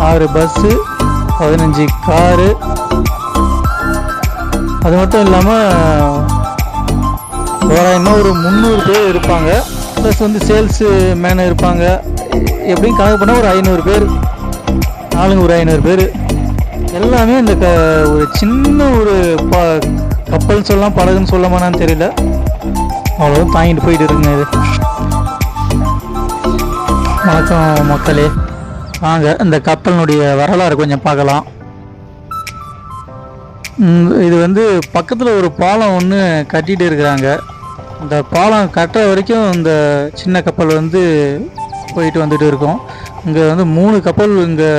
6 bus, 15 car. அது மட்டும் இல்லாமல் தோராயமாக ஒரு 300 பேர் இருப்பாங்க. ப்ளஸ் வந்து சேல்ஸு மேன் இருப்பாங்க. எப்படியும் கணக்கு பண்ணால் ஒரு 500 பேர் ஆளுங்க, ஒரு 500 பேர். எல்லாமே இந்த ஒரு சின்ன ஒரு கப்பல் சொல்லலாம், படகுன்னு சொல்லமானான்னு தெரியல, அவ்வளோ தாங்கிட்டு போயிட்டு இருக்குங்க இது. வணக்கம் மக்களே, வாங்க இந்த கப்பலினுடைய வரலாறு கொஞ்சம் பார்க்கலாம். இது வந்து பக்கத்தில் ஒரு பாலம் ஒன்று கட்டிகிட்டு இருக்கிறாங்க. இந்த பாலம் கட்டுற வரைக்கும் இந்த சின்ன கப்பல் வந்து போயிட்டு வந்துட்டு இருக்கோம். இங்கே வந்து 3 கப்பல் இங்கே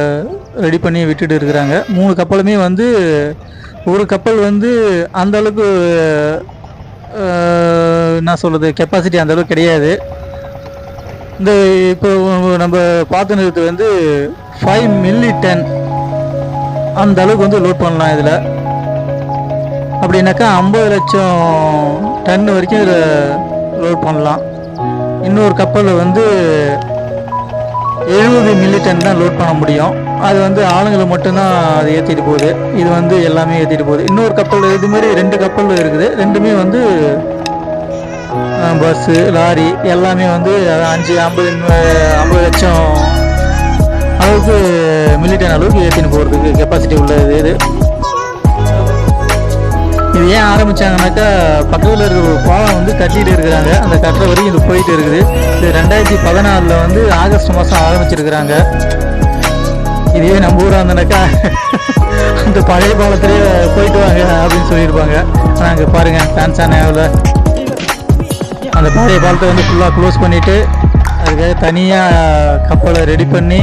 ரெடி பண்ணி விட்டுட்டு இருக்கிறாங்க. 3 கப்பலுமே வந்து ஒரு கப்பல் வந்து அந்தளவுக்கு என்ன சொல்கிறது, கெப்பாசிட்டி அந்தளவுக்கு கிடையாது. இந்த இப்போ நம்ம பார்த்துனது வந்து 5 மில்லி டன் அந்த அளவுக்கு வந்து லோட் பண்ணலாம் இதில். அப்படின்னாக்கா 50 லட்சம் டன் வரைக்கும் இதில் லோட் பண்ணலாம். இன்னொரு கப்பலில் வந்து 70 மில்லி டன் தான் லோட் பண்ண முடியும். அது வந்து ஆளுங்களை மட்டும்தான் அது ஏற்றிட்டு போகுது. இது வந்து எல்லாமே ஏற்றிட்டு போகுது. இன்னொரு கப்பல் இதுமாரி 2 கப்பல் இருக்குது. ரெண்டுமே வந்து பஸ்ஸு, லாரி எல்லாமே வந்து 50 லட்சம் அளவுக்கு மில்லி டன் அளவுக்கு ஏற்றின்னு போகிறதுக்கு கெப்பாசிட்டி உள்ளது. இது ஏன் ஆரம்பித்தாங்கனாக்கா, பக்கத்தில் இருக்கிற ஒரு பாலம் வந்து கட்டிகிட்டு இருக்கிறாங்க. அந்த கட்டுற வரைக்கும் இது போயிட்டு இருக்குது. இது 2014 வந்து ஆகஸ்ட் மாதம் ஆரம்பிச்சிருக்கிறாங்க. இதே நம்ம ஊராக இருந்தனாக்கா அந்த பழைய பாலத்திலே போயிட்டு வாங்க அப்படின்னு சொல்லியிருப்பாங்க. ஆனால் அங்கே பாருங்கள், டான்சானாவில் அந்த பழைய பாலத்தை வந்து ஃபுல்லாக க்ளோஸ் பண்ணிவிட்டு அதுக்காக தனியாக கப்பலை ரெடி பண்ணி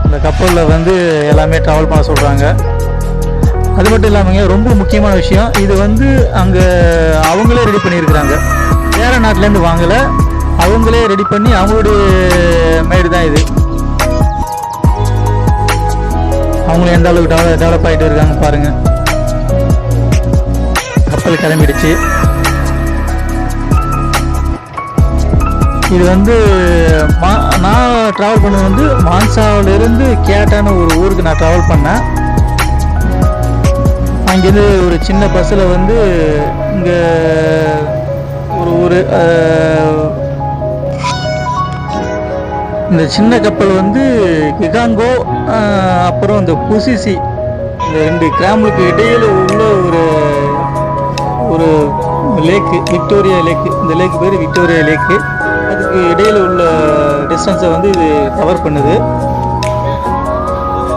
அந்த கப்பலில் வந்து எல்லாமே ட்ராவல் பண்ண சொல்கிறாங்க. அது மட்டும் இல்லாமங்க, ரொம்ப முக்கியமான விஷயம், இது வந்து அங்கே அவங்களே ரெடி பண்ணியிருக்கிறாங்க. வேறு நாட்டிலேருந்து வாங்கலை, அவங்களே ரெடி பண்ணி அவங்களுடைய மேடு தான் இது. அவங்களும் எந்த அளவுக்கு டெவலப் ஆகிட்டு இருக்காங்க பாருங்கள். கப்பல் கிளம்பிடுச்சு. இது வந்து நான் ட்ராவல் பண்ணது வந்து மான்சாவிலிருந்து கேட்டான ஒரு ஊருக்கு நான் ட்ராவல் பண்ணேன். அங்கேருந்து ஒரு சின்ன பஸ்ஸில் வந்து இங்கே ஒரு இந்த சின்ன கப்பல் வந்து கிகாங்கோ அப்புறம் இந்த புசிசி, இந்த 2 கிராமங்களுக்கு இடையில் உள்ள ஒரு லேக்கு, விக்டோரியா லேக்கு. இந்த லேக்கு பேர் விக்டோரியா லேக்கு. அதுக்கு இடையில் உள்ள டிஸ்டன்ஸை வந்து இது கவர் பண்ணுது.